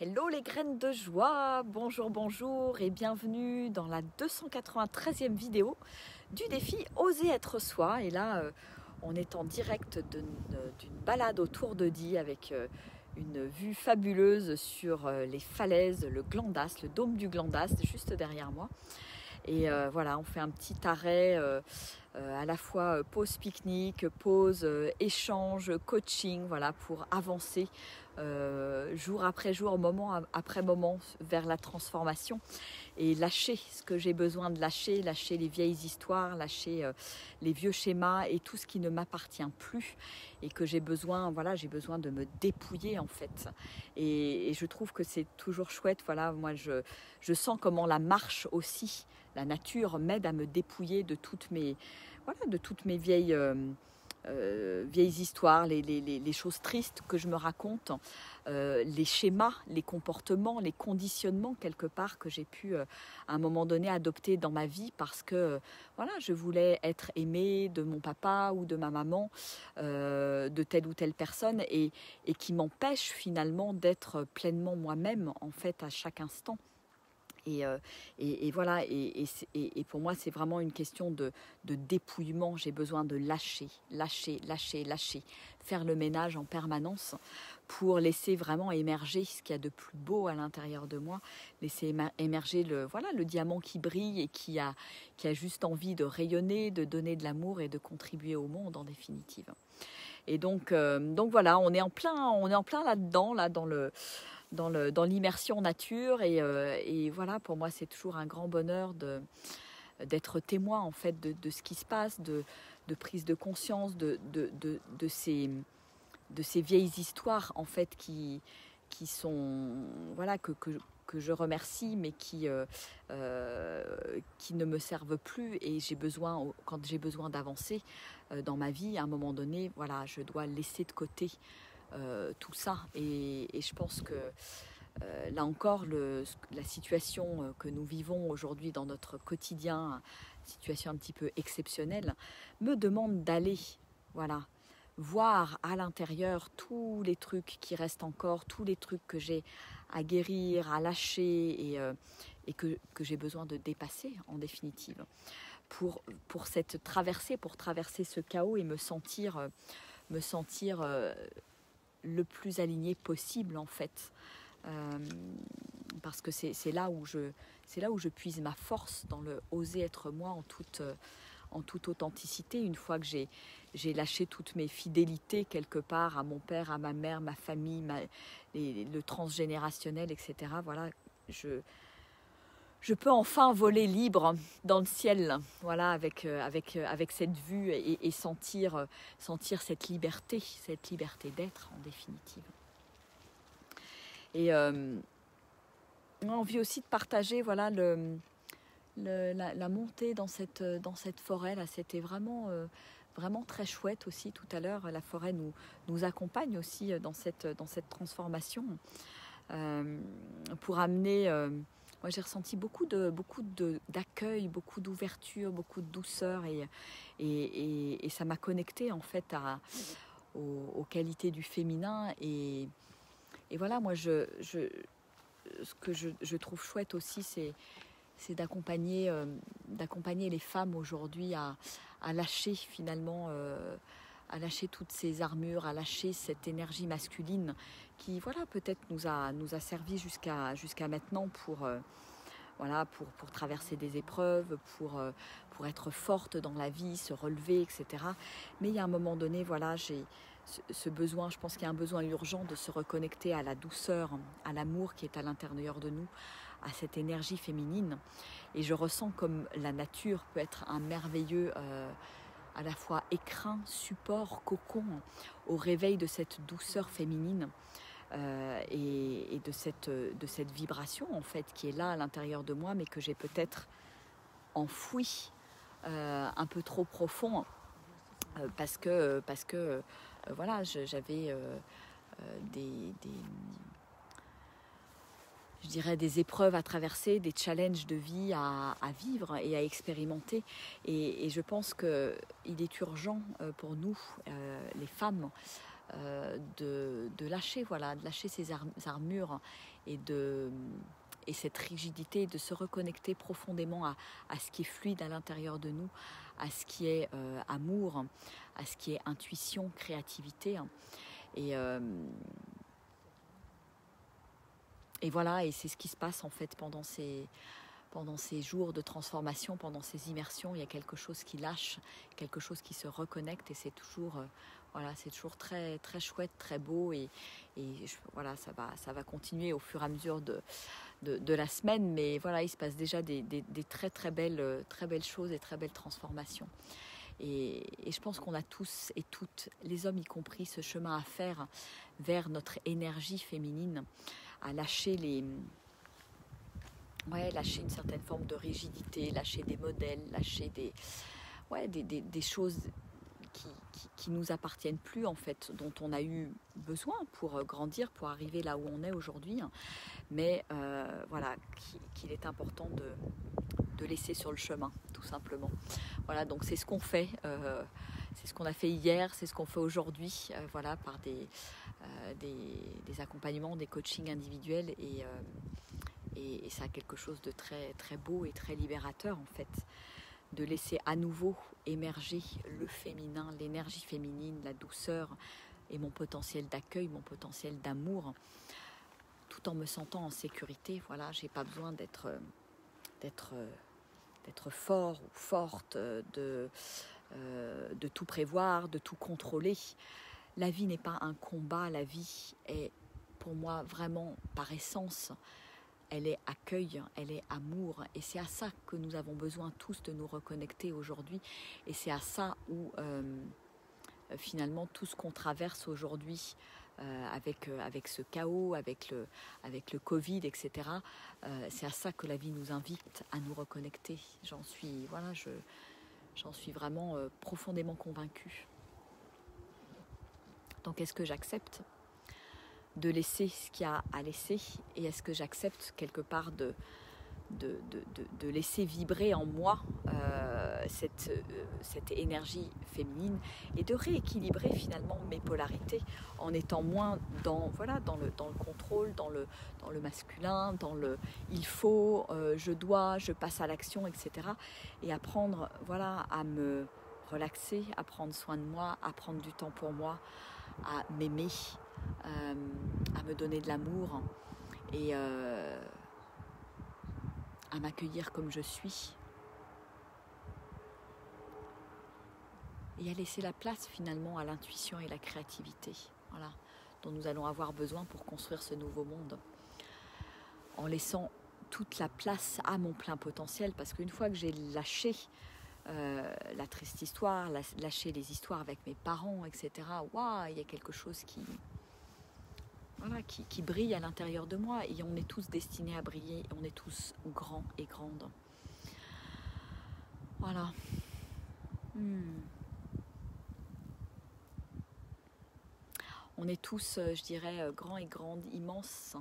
Hello les graines de joie, bonjour, bonjour et bienvenue dans la 293e vidéo du défi Oser être soi. Et là, on est en direct d'une balade autour de Die avec une vue fabuleuse sur les falaises, le Glandas, le dôme du Glandas juste derrière moi. Et voilà, on fait un petit arrêt, à la fois pause pique-nique, pause échange, coaching, voilà, pour avancer jour après jour, moment après moment vers la transformation et lâcher ce que j'ai besoin de lâcher, lâcher les vieilles histoires, lâcher les vieux schémas et tout ce qui ne m'appartient plus et que j'ai besoin, voilà, j'ai besoin de me dépouiller en fait. Et je trouve que c'est toujours chouette, voilà, moi je sens comment la marche aussi, la nature m'aide à me dépouiller de toutes mes, voilà, de toutes mes vieilles histoires, les choses tristes que je me raconte, les schémas, les comportements, les conditionnements quelque part que j'ai pu à un moment donné adopter dans ma vie parce que voilà, je voulais être aimée de mon papa ou de ma maman, de telle ou telle personne et qui m'empêche finalement d'être pleinement moi-même en fait à chaque instant. Et voilà, et pour moi, c'est vraiment une question de dépouillement. J'ai besoin de lâcher, faire le ménage en permanence pour laisser vraiment émerger ce qu'il y a de plus beau à l'intérieur de moi, laisser émerger le diamant qui brille et qui a juste envie de rayonner, de donner de l'amour et de contribuer au monde en définitive. Et donc voilà, on est en plein là-dedans, là dans l'immersion nature et voilà, pour moi c'est toujours un grand bonheur d'être témoin en fait de ce qui se passe, de prise de conscience de ces vieilles histoires en fait qui sont, voilà, que je remercie mais qui ne me servent plus et quand j'ai besoin d'avancer dans ma vie à un moment donné, voilà, je dois laisser de côté tout ça et je pense que là encore la situation que nous vivons aujourd'hui dans notre quotidien, situation un petit peu exceptionnelle, me demande d'aller, voilà, voir à l'intérieur tous les trucs qui restent encore, tous les trucs que j'ai à guérir, à lâcher et que j'ai besoin de dépasser en définitive pour cette traversée, pour traverser ce chaos et me sentir le plus aligné possible en fait, parce que c'est là où je puise ma force dans le oser être moi en toute authenticité. Une fois que j'ai lâché toutes mes fidélités quelque part à mon père, à ma mère, ma famille, le transgénérationnel, etc. Voilà, je peux enfin voler libre dans le ciel, voilà, avec cette vue et sentir cette liberté d'être en définitive. Et on a envie aussi de partager, voilà, la montée dans cette forêt là. C'était vraiment très chouette aussi tout à l'heure. La forêt nous accompagne aussi dans cette transformation pour amener. Moi, j'ai ressenti beaucoup d'accueil, beaucoup d'ouverture, beaucoup de douceur et ça m'a connectée en fait aux qualités du féminin et voilà, moi ce que je trouve chouette aussi, c'est d'accompagner les femmes aujourd'hui à lâcher finalement, à lâcher toutes ces armures, à lâcher cette énergie masculine qui, voilà, peut-être nous a servi jusqu'à maintenant pour traverser des épreuves, pour être forte dans la vie, se relever, etc. Mais il y a un moment donné, voilà, j'ai ce besoin, je pense qu'il y a un besoin urgent de se reconnecter à la douceur, à l'amour qui est à l'intérieur de nous, à cette énergie féminine. Et je ressens comme la nature peut être un merveilleux à la fois écrin, support, cocon au réveil de cette douceur féminine et de cette vibration en fait qui est là à l'intérieur de moi mais que j'ai peut-être enfoui un peu trop profond parce que voilà, j'avais je dirais des épreuves à traverser, des challenges de vie à vivre et à expérimenter. Et je pense qu'il est urgent pour nous, les femmes, de lâcher, voilà, de lâcher ces armures et cette rigidité, de se reconnecter profondément à ce qui est fluide à l'intérieur de nous, à ce qui est amour, à ce qui est intuition, créativité. Et voilà, et c'est ce qui se passe en fait pendant ces jours de transformation, pendant ces immersions. Il y a quelque chose qui lâche, quelque chose qui se reconnecte, et c'est toujours, voilà, c'est toujours très, très chouette, très beau, voilà, ça va continuer au fur et à mesure de la semaine, mais voilà, il se passe déjà des très, très belles choses et très belles transformations. Et je pense qu'on a tous et toutes, les hommes y compris, ce chemin à faire vers notre énergie féminine, à lâcher lâcher une certaine forme de rigidité, lâcher des modèles, lâcher des choses qui nous appartiennent plus en fait, dont on a eu besoin pour grandir, pour arriver là où on est aujourd'hui, mais voilà, qu'il est important de laisser sur le chemin, tout simplement. Voilà, donc c'est ce qu'on fait, c'est ce qu'on a fait hier, c'est ce qu'on fait aujourd'hui, voilà, par des accompagnements, des coachings individuels, et ça a quelque chose de très, très beau et très libérateur en fait, de laisser à nouveau émerger le féminin, l'énergie féminine, la douceur et mon potentiel d'accueil, mon potentiel d'amour, tout en me sentant en sécurité. Voilà, j'ai pas besoin d'être fort ou forte, de tout prévoir, de tout contrôler. La vie n'est pas un combat, la vie est pour moi vraiment par essence, elle est accueil, elle est amour, et c'est à ça que nous avons besoin tous de nous reconnecter aujourd'hui, et c'est à ça où finalement tout ce qu'on traverse aujourd'hui avec ce chaos, avec le Covid, etc., c'est à ça que la vie nous invite à nous reconnecter. J'en suis vraiment profondément convaincue. Donc est-ce que j'accepte de laisser ce qu'il y a à laisser, et est-ce que j'accepte quelque part de laisser vibrer en moi cette énergie féminine, et de rééquilibrer finalement mes polarités en étant moins dans le contrôle, dans le masculin, dans le il faut, je dois, je passe à l'action, etc. Et apprendre à me relaxer, à prendre soin de moi, à prendre du temps pour moi, à m'aimer, à me donner de l'amour, et à m'accueillir comme je suis, et à laisser la place finalement à l'intuition et la créativité, voilà, dont nous allons avoir besoin pour construire ce nouveau monde, en laissant toute la place à mon plein potentiel, parce qu'une fois que j'ai lâché la triste histoire, lâché les histoires avec mes parents, etc., il y a quelque chose qui brille à l'intérieur de moi, et on est tous destinés à briller, on est tous grands et grandes. Voilà. On est tous, je dirais, grands et grandes, immenses,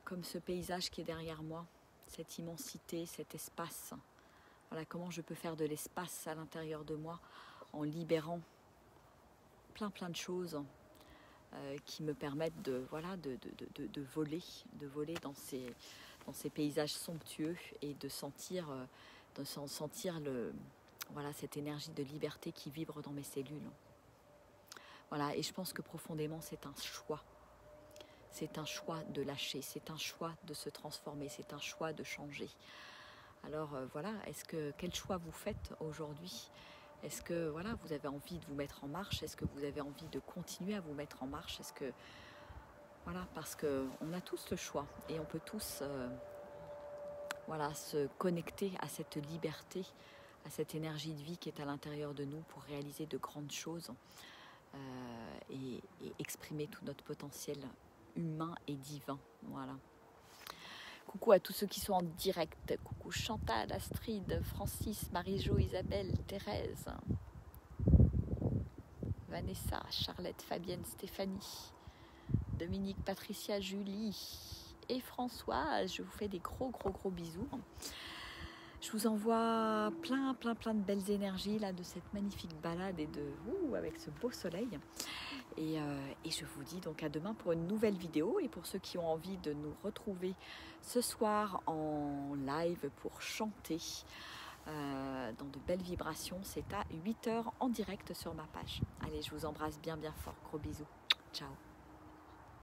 comme ce paysage qui est derrière moi, cette immensité, cet espace. Voilà, comment je peux faire de l'espace à l'intérieur de moi en libérant plein de choses qui me permettent de voler dans ces paysages somptueux, et de sentir cette énergie de liberté qui vibre dans mes cellules. Voilà, et je pense que profondément c'est un choix. C'est un choix de lâcher, c'est un choix de se transformer, c'est un choix de changer. Alors quel choix vous faites aujourd'hui ? Est-ce que vous avez envie de vous mettre en marche ? Est-ce que vous avez envie de continuer à vous mettre en marche ? Parce qu'on a tous le choix, et on peut tous se connecter à cette liberté, à cette énergie de vie qui est à l'intérieur de nous pour réaliser de grandes choses et exprimer tout notre potentiel humain et divin. Voilà. Coucou à tous ceux qui sont en direct. Coucou Chantal, Astrid, Francis, Marie-Jo, Isabelle, Thérèse, Vanessa, Charlotte, Fabienne, Stéphanie, Dominique, Patricia, Julie et Françoise. Je vous fais des gros bisous. Je vous envoie plein de belles énergies là, de cette magnifique balade et avec ce beau soleil. Et je vous dis donc à demain pour une nouvelle vidéo. Et pour ceux qui ont envie de nous retrouver ce soir en live pour chanter dans de belles vibrations, c'est à 8 h en direct sur ma page. Allez, je vous embrasse bien fort. Gros bisous. Ciao.